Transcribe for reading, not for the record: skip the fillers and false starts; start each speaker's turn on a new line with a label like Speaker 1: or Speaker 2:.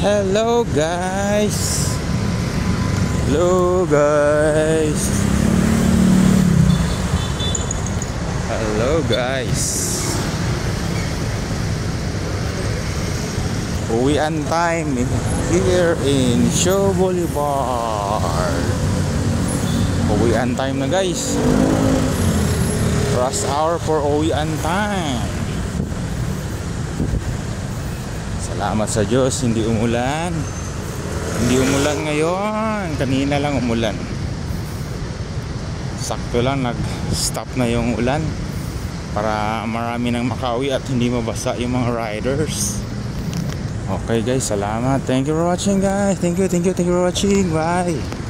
Speaker 1: Hello guys. Hello guys. Hello guys. Uwian time here in Show Boulevard. Uwian time na guys. Rush hour for uwian time. Salamat sa Diyos, hindi umulan. Hindi umulan ngayon. Kanina lang umulan. Sakto lang nag-stop na yung ulan para marami nang makauwi at hindi mabasa yung mga riders. Okay guys, salamat. Thank you for watching guys. Thank you for watching. Bye.